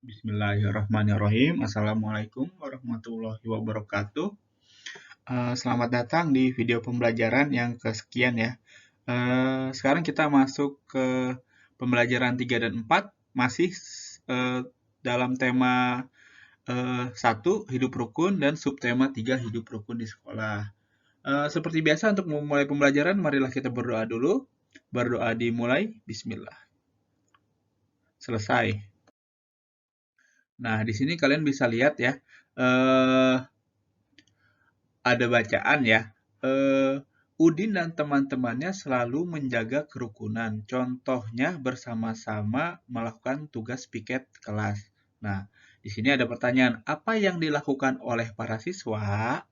Bismillahirrahmanirrahim. Assalamualaikum warahmatullahi wabarakatuh. Selamat datang di video pembelajaran yang kesekian ya. Sekarang kita masuk ke pembelajaran 3 dan 4, masih dalam tema 1, hidup rukun, dan subtema 3, hidup rukun di sekolah. Seperti biasa untuk memulai pembelajaran, marilah kita berdoa dulu. Berdoa dimulai, bismillah. Selesai. Nah, di sini kalian bisa lihat ya, ada bacaan ya. Udin dan teman-temannya selalu menjaga kerukunan. Contohnya bersama-sama melakukan tugas piket kelas. Nah, di sini ada pertanyaan, apa yang dilakukan oleh para siswa?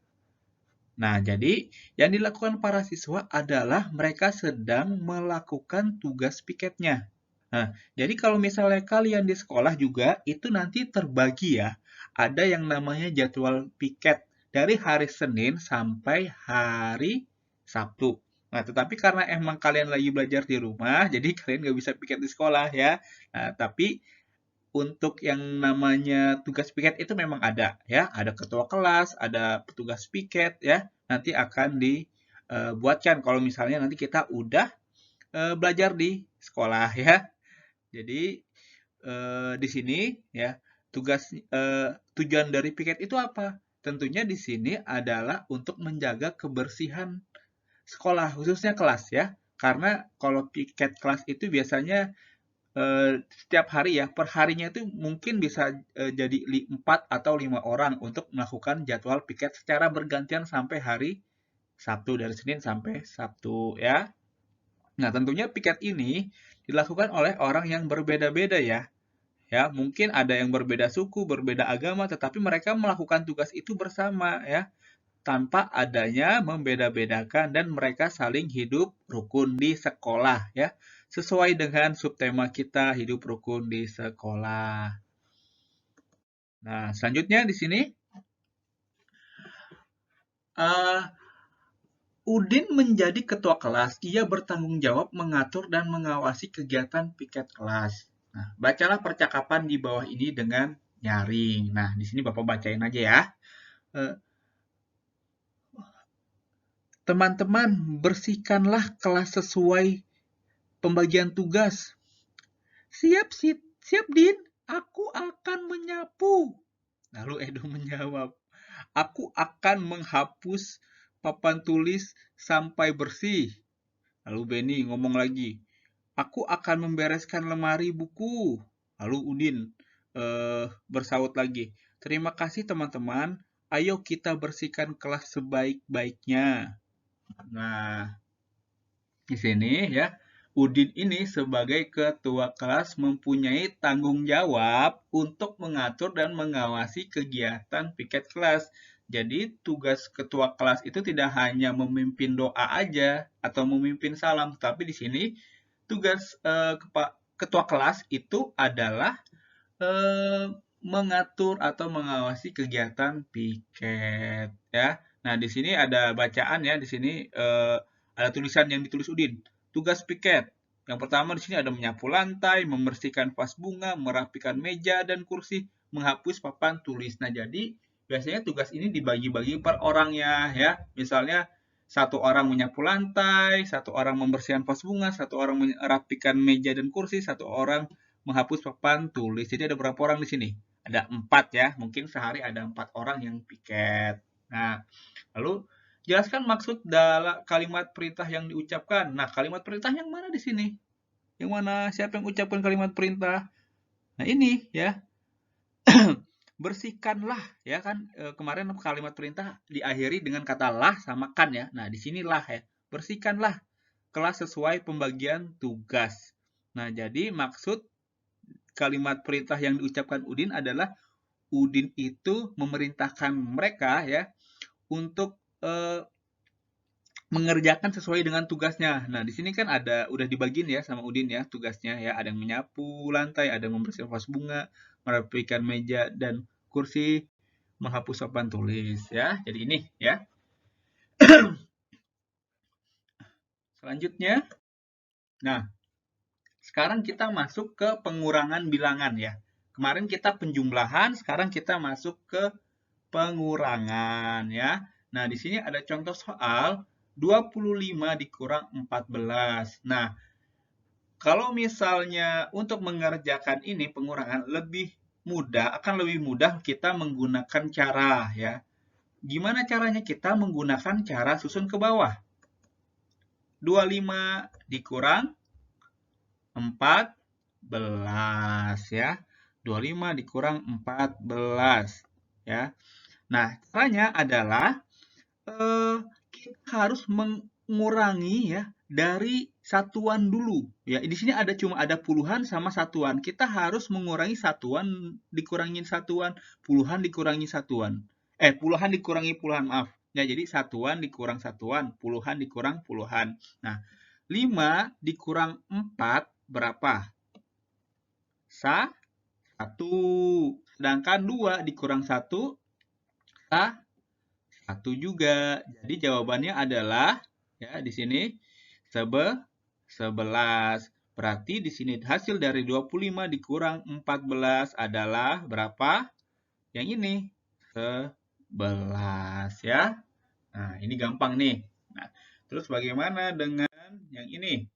Nah, jadi yang dilakukan para siswa adalah mereka sedang melakukan tugas piketnya. Nah, jadi kalau misalnya kalian di sekolah juga, itu nanti terbagi ya. Ada yang namanya jadwal piket dari hari Senin sampai hari Sabtu. Nah, tetapi karena emang kalian lagi belajar di rumah, jadi kalian nggak bisa piket di sekolah ya. Nah, tapi untuk yang namanya tugas piket itu memang ada ya. Ada ketua kelas, ada petugas piket ya. Nanti akan dibuatkan kalau misalnya nanti kita udah belajar di sekolah ya. Jadi di sini ya tujuan dari piket itu apa? Tentunya di sini adalah untuk menjaga kebersihan sekolah, khususnya kelas ya. Karena kalau piket kelas itu biasanya setiap hari ya, per harinya itu mungkin bisa jadi 4 atau 5 orang untuk melakukan jadwal piket secara bergantian sampai hari Sabtu, dari Senin sampai Sabtu ya. Nah, tentunya piket ini dilakukan oleh orang yang berbeda-beda ya. Ya, mungkin ada yang berbeda suku, berbeda agama, tetapi mereka melakukan tugas itu bersama ya, tanpa adanya membeda-bedakan dan mereka saling hidup rukun di sekolah ya. Sesuai dengan subtema kita hidup rukun di sekolah. Nah, selanjutnya di sini Udin menjadi ketua kelas. Ia bertanggung jawab mengatur dan mengawasi kegiatan piket kelas. Nah, bacalah percakapan di bawah ini dengan nyaring. Nah, di sini Bapak bacain aja ya. Teman-teman, bersihkanlah kelas sesuai pembagian tugas. Siap, siap, Din. Aku akan menyapu. Lalu Edo menjawab, aku akan menghapus papan tulis sampai bersih. Lalu Benny ngomong lagi, aku akan membereskan lemari buku. Lalu Udin bersaut lagi, terima kasih teman-teman, ayo kita bersihkan kelas sebaik-baiknya. Nah, di sini ya, Udin ini sebagai ketua kelas mempunyai tanggung jawab untuk mengatur dan mengawasi kegiatan piket kelas. Jadi tugas ketua kelas itu tidak hanya memimpin doa aja atau memimpin salam, tapi di sini tugas ketua kelas itu adalah mengatur atau mengawasi kegiatan piket ya. Nah, di sini ada bacaan ya, di sini ada tulisan yang ditulis Udin. Tugas piket. Yang pertama di sini ada menyapu lantai, membersihkan vas bunga, merapikan meja dan kursi, menghapus papan tulis. Nah, jadi biasanya tugas ini dibagi-bagi per orangnya ya. Misalnya satu orang menyapu lantai, satu orang membersihkan vas bunga, satu orang merapikan meja dan kursi, satu orang menghapus papan tulis. Jadi ada berapa orang di sini? Ada 4 ya. Mungkin sehari ada 4 orang yang piket. Nah, lalu jelaskan maksud dalam kalimat perintah yang diucapkan. Nah, kalimat perintah yang mana di sini? Yang mana? Siapa yang ucapkan kalimat perintah? Nah, ini ya. Bersihkanlah ya kan kemarin kalimat perintah diakhiri dengan kata lah sama kan ya. Nah, di sinilah ya. Bersihkanlah kelas sesuai pembagian tugas. Nah, jadi maksud kalimat perintah yang diucapkan Udin adalah Udin itu memerintahkan mereka ya untuk mengerjakan sesuai dengan tugasnya. Nah, di sini kan ada udah dibagiin ya sama Udin ya tugasnya ya. Ada yang menyapu lantai, ada yang membersihkan vas bunga, merapikan meja dan kursi, menghapus papan tulis ya. Jadi ini ya. Selanjutnya, nah sekarang kita masuk ke pengurangan bilangan ya. Kemarin kita penjumlahan, sekarang kita masuk ke pengurangan ya. Nah, di sini ada contoh soal 25 dikurang 14. Nah, kalau misalnya untuk mengerjakan ini pengurangan akan lebih mudah kita menggunakan cara ya. Gimana caranya? Kita menggunakan cara susun ke bawah. 25 dikurang 14 ya. 25 dikurang 14 ya. Nah, caranya adalah kita harus mengurangi ya dari satuan dulu. Ya, di sini cuma ada puluhan sama satuan. Kita harus mengurangi satuan dikurangin satuan, puluhan dikurangi satuan. Puluhan dikurangi puluhan, maaf. Ya, jadi satuan dikurang satuan, puluhan dikurang puluhan. Nah, 5 dikurang 4 berapa? 1. Sedangkan 2 dikurang 1, 1 juga. Jadi jawabannya adalah ya di sini 11. Berarti di sini hasil dari 25 dikurang 14 adalah berapa? Yang ini 11 ya. Nah, ini gampang nih. Nah, terus bagaimana dengan yang ini?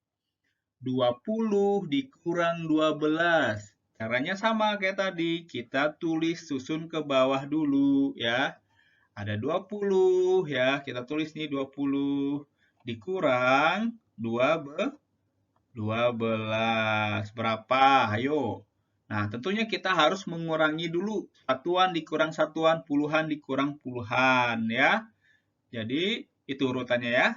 20 dikurang 12. Caranya sama kayak tadi. Kita tulis susun ke bawah dulu ya. Ada 20 ya. Kita tulis nih 20 dikurang 12. Berapa? Ayo. Nah, tentunya kita harus mengurangi dulu. Satuan dikurang satuan, puluhan dikurang puluhan ya. Jadi, itu urutannya ya.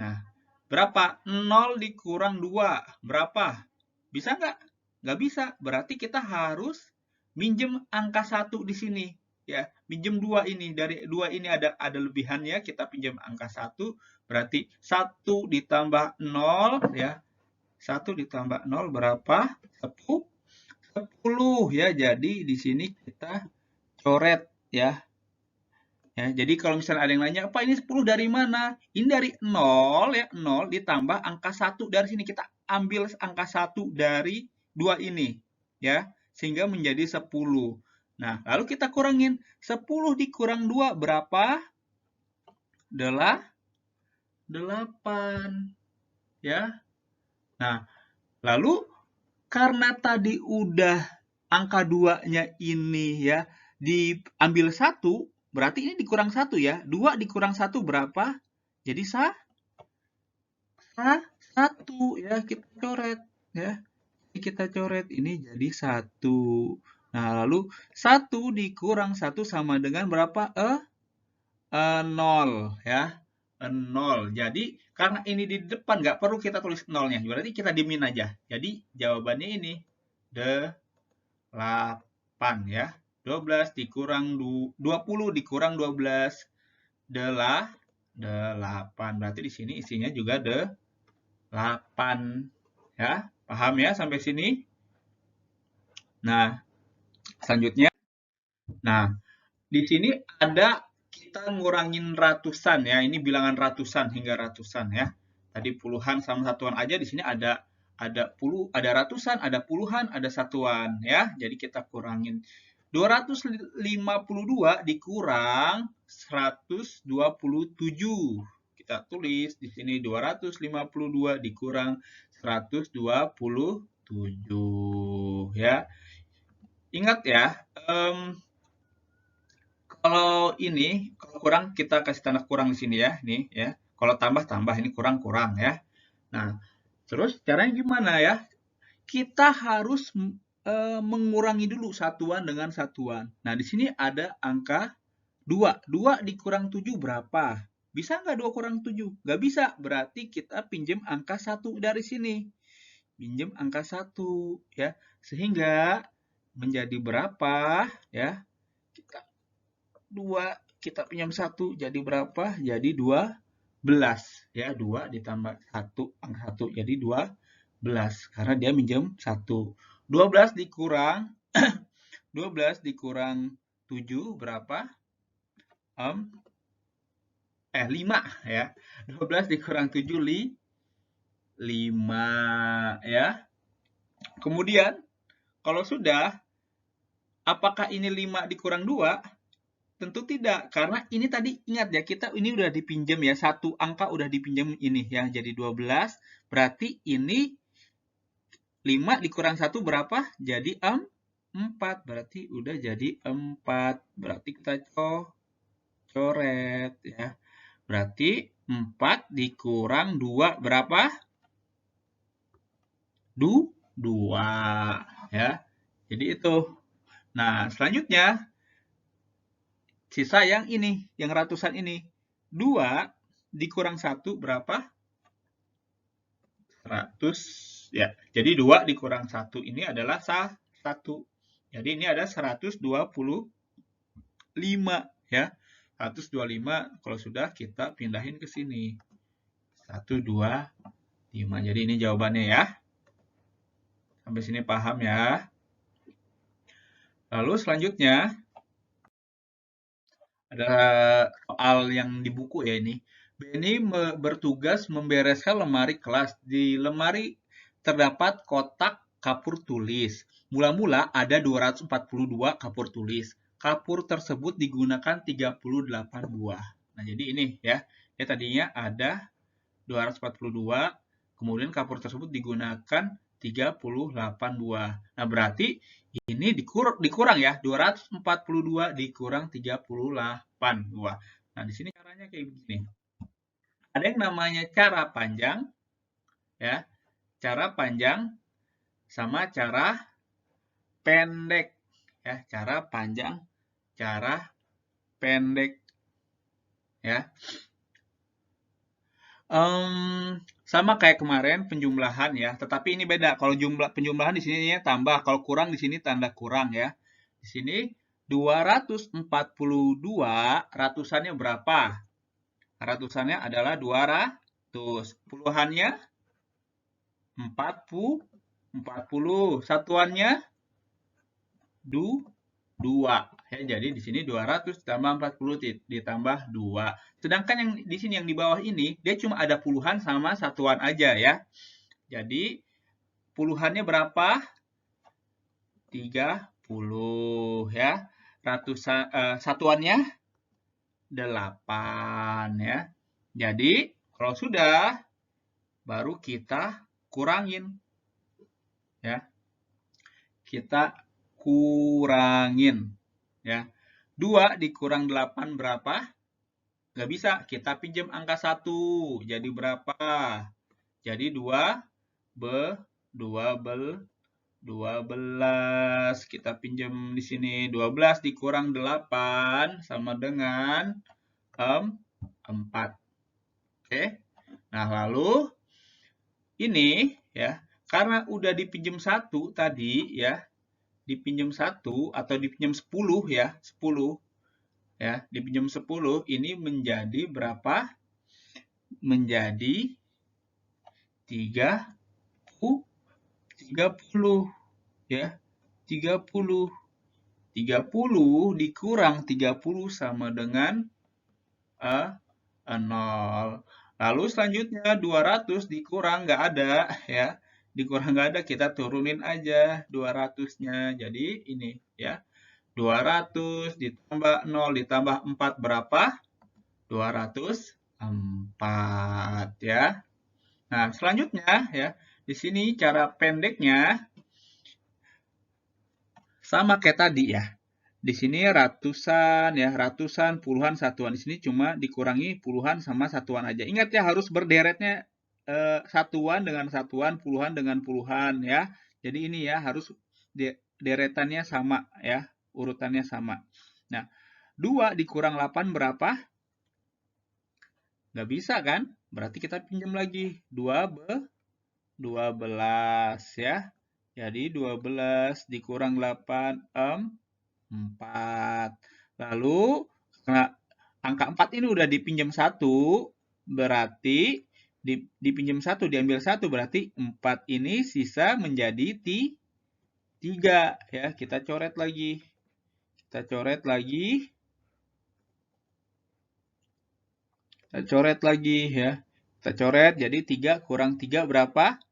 Nah, berapa? 0 dikurang 2. Berapa? Bisa nggak? Nggak bisa. Berarti kita harus minjem angka 1 di sini. Ya, minjem 2 ini. Dari 2 ini ada lebihannya, kita pinjam angka 1. Berarti 1 ditambah 0 ya. 1 ditambah 0 berapa? 10 ya. Jadi di sini kita coret ya. Ya, jadi kalau misalnya ada yang nanya, "Pak, ini 10 dari mana?" Ini dari 0 ya, 0 ditambah angka 1 dari sini. Kita ambil angka 1 dari 2 ini ya, sehingga menjadi 10. Nah, lalu kita kurangin. 10 dikurang 2 berapa? 8 ya. Nah, lalu karena tadi udah angka 2-nya ini ya diambil 1, berarti ini dikurang 1 ya. 2 dikurang 1 berapa? Jadi 1 ya, kita coret ya. Jadi kita coret ini jadi 1. Nah, lalu 1 dikurang 1 sama dengan berapa? 0 ya. 0. Jadi karena ini di depan nggak perlu kita tulis 0-nya. Berarti kita diemin aja. Jadi jawabannya ini 8 ya. 12 dikurang 20 dikurang 12 adalah 8. Berarti di sini isinya juga 8 ya. Paham ya sampai sini? Nah, selanjutnya. Nah, di sini ada kita ngurangin ratusan ya. Ini bilangan ratusan hingga ratusan ya. Tadi puluhan sama satuan aja, di sini ada ratusan, ada puluhan, ada satuan ya. Jadi kita kurangin 252 dikurang 127. Kita tulis di sini 252 dikurang 127 ya. Ingat ya, kalau kurang kita kasih tanda kurang di sini ya, nih ya. Kalau tambah ini kurang ya. Nah, terus caranya gimana ya? Kita harus mengurangi dulu satuan dengan satuan. Nah, di sini ada angka 2. 2 dikurang 7 berapa? Bisa nggak 2 kurang 7? Nggak bisa. Berarti kita pinjam angka 1 dari sini. Pinjam angka 1 ya. Sehingga menjadi berapa ya? 2 kita pinjam 1 jadi berapa? Jadi 12 ya. 2 ditambah 1 angka 1 jadi 12 karena dia minjem 1. 12 dikurang 12 dikurang 7 berapa? 5 ya. 12 dikurang 7 5 ya. Kemudian kalau sudah Apakah ini 5 dikurang 2? Tentu tidak, karena ini tadi ingat ya, kita ini udah dipinjam ya, satu angka udah dipinjam ini ya, jadi 12, berarti ini 5 dikurang 1 berapa? Jadi 4, berarti udah jadi 4, berarti kita coret ya. Berarti 4 dikurang 2 berapa? 2 ya. Jadi itu. Nah, selanjutnya sisa yang ini, yang ratusan ini. 2 dikurang 1 berapa? 100 ya. Jadi 2 dikurang 1 ini adalah 1. Jadi ini ada 125 ya. 125 kalau sudah kita pindahin ke sini. 125. Jadi ini jawabannya ya. Sampai sini paham ya. Lalu selanjutnya ada soal yang di buku ya ini. Benny bertugas membereskan lemari kelas. Di lemari terdapat kotak kapur tulis. Mula-mula ada 242 kapur tulis. Kapur tersebut digunakan 38 buah. Nah, jadi ini ya. Ya tadinya ada 242, kemudian kapur tersebut digunakan 38 buah. Nah, berarti ini dikurang ya, 242 dikurang 38 buah. Nah, di sini caranya kayak begini. Ada yang namanya cara panjang, ya. Cara panjang sama cara pendek. Ya, cara panjang, cara pendek. Ya. Sama kayak kemarin penjumlahan ya, tetapi ini beda. Kalau penjumlahan di sini tambah, kalau kurang di sini tanda kurang ya. Di sini 242 ratusannya berapa? Ratusannya adalah 200. Puluhannya 40. Satuannya 2. Ya, jadi di sini 200 tambah 40 ditambah 2. Sedangkan yang di sini yang di bawah ini, dia cuma ada puluhan sama satuan aja ya. Jadi puluhannya berapa? 30 ya. Satuannya 8 ya. Jadi kalau sudah, baru kita kurangin. Ya. Kita kurangin. Ya. 2 dikurang 8 berapa? Nggak bisa, kita pinjam angka 1. Jadi berapa? Jadi 12. Kita pinjam di sini. 12 dikurang 8 sama dengan 4. Oke. Nah, lalu ini ya, karena udah dipinjam 1 tadi ya, dipinjam 1 atau dipinjam 10 ya, 10 ya, dipinjam 10 ini menjadi berapa? Menjadi 30 ya. 30 dikurang 30 sama dengan 0. Lalu selanjutnya 200 dikurang nggak ada ya. Dikurang nggak ada, kita turunin aja 200-nya. Jadi ini ya. 200 ditambah 0 ditambah 4 berapa? 204 ya. Nah, selanjutnya ya, di sini cara pendeknya sama kayak tadi ya. Di sini ratusan ya, ratusan, puluhan, satuan. Di sini cuma dikurangi puluhan sama satuan aja. Ingat ya, harus berderetnya satuan dengan satuan, puluhan dengan puluhan ya. Jadi ini ya, harus deretannya sama ya, urutannya sama. Nah, 2 dikurang 8 berapa? Nggak bisa kan? Berarti kita pinjam lagi. 12 ya. Jadi 12 dikurang 8, 4. Lalu, nah, angka 4 ini udah dipinjam 1, berarti dipinjam 1, diambil 1, berarti 4 ini sisa menjadi 3. Ya, kita coret lagi. Kita coret lagi. Kita coret lagi ya. Kita coret, jadi 3 kurang 3 berapa?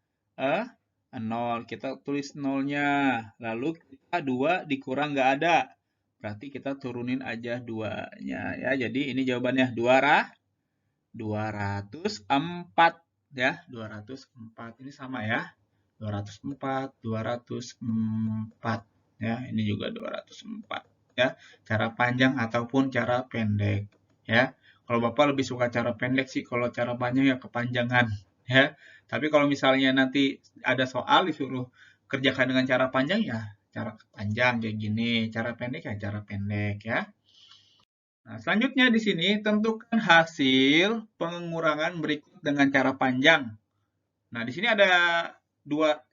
0. Kita tulis 0-nya. Lalu kita 2 dikurang nggak ada. Berarti kita turunin aja 2-nya ya. Jadi ini jawabannya 204 ya. 204 ini sama ya. 204, 204 ya. Ini juga 204 ya. Cara panjang ataupun cara pendek ya. Kalau Bapak lebih suka cara pendek sih, kalau cara panjang ya kepanjangan ya. Tapi kalau misalnya nanti ada soal disuruh kerjakan dengan cara panjang ya cara panjang kayak gini, cara pendek ya cara pendek ya. Nah, selanjutnya di sini tentukan hasil pengurangan berikut dengan cara panjang. Nah, di sini ada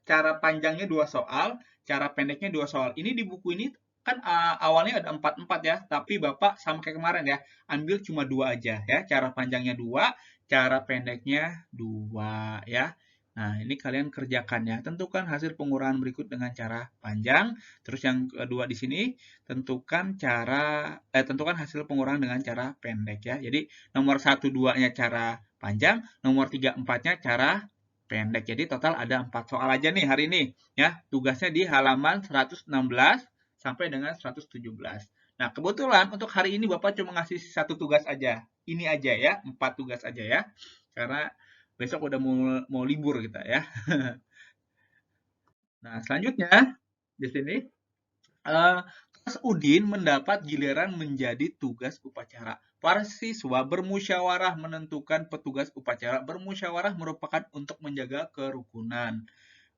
cara panjangnya 2 soal, cara pendeknya 2 soal. Ini di buku ini kan awalnya ada 4 ya, tapi Bapak sama kayak kemarin ya, ambil cuma 2 aja ya. Cara panjangnya 2, cara pendeknya 2 ya. Nah, ini kalian kerjakan ya. Tentukan hasil pengurangan berikut dengan cara panjang. Terus yang kedua di sini, tentukan hasil pengurangan dengan cara pendek ya. Jadi nomor 1 2-nya cara panjang, nomor 3 4-nya cara pendek. Jadi total ada 4 soal aja nih hari ini ya. Tugasnya di halaman 116 sampai dengan 117. Nah, kebetulan untuk hari ini Bapak cuma ngasih 1 tugas aja. Ini aja ya, 4 tugas aja ya. Karena besok udah mau libur kita ya. Nah, selanjutnya di sini kelas Udin mendapat giliran menjadi tugas upacara. Para siswa bermusyawarah menentukan petugas upacara. Bermusyawarah merupakan untuk menjaga kerukunan.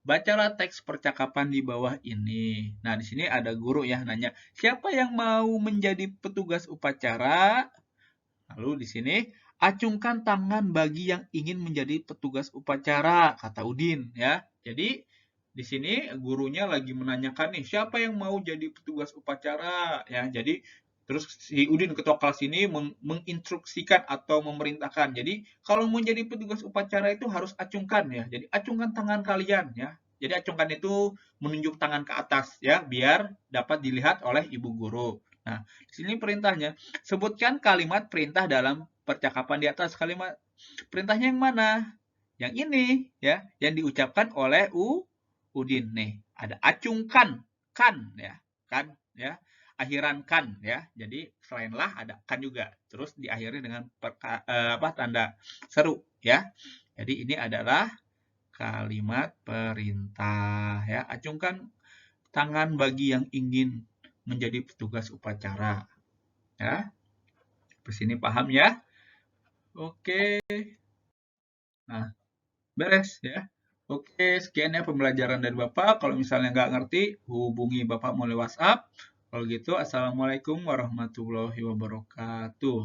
Bacalah teks percakapan di bawah ini. Nah, di sini ada guru ya nanya, siapa yang mau menjadi petugas upacara? Lalu di sini, acungkan tangan bagi yang ingin menjadi petugas upacara, kata Udin ya. Jadi di sini gurunya lagi menanyakan nih, siapa yang mau jadi petugas upacara ya. Jadi terus si Udin ketua kelas ini menginstruksikan atau memerintahkan. Jadi kalau mau jadi petugas upacara itu harus acungkan ya. Jadi acungkan tangan kalian ya. Jadi acungkan itu menunjuk tangan ke atas ya, biar dapat dilihat oleh ibu guru. Nah, di sini perintahnya, sebutkan kalimat perintah dalam percakapan di atas. Kalimat perintahnya yang mana? Yang ini ya, yang diucapkan oleh Udin nih. Ada acungkan, kan ya, kan ya. Akhiran kan ya. Jadi selain lah ada kan juga. Terus diakhiri dengan tanda seru ya. Jadi ini adalah kalimat perintah ya. Acungkan tangan bagi yang ingin menjadi petugas upacara. Ya, sampai sini paham ya? Oke, nah beres ya. Oke, sekian ya pembelajaran dari Bapak. Kalau misalnya nggak ngerti, hubungi Bapak melalui WhatsApp. Kalau gitu, Assalamualaikum warahmatullahi wabarakatuh.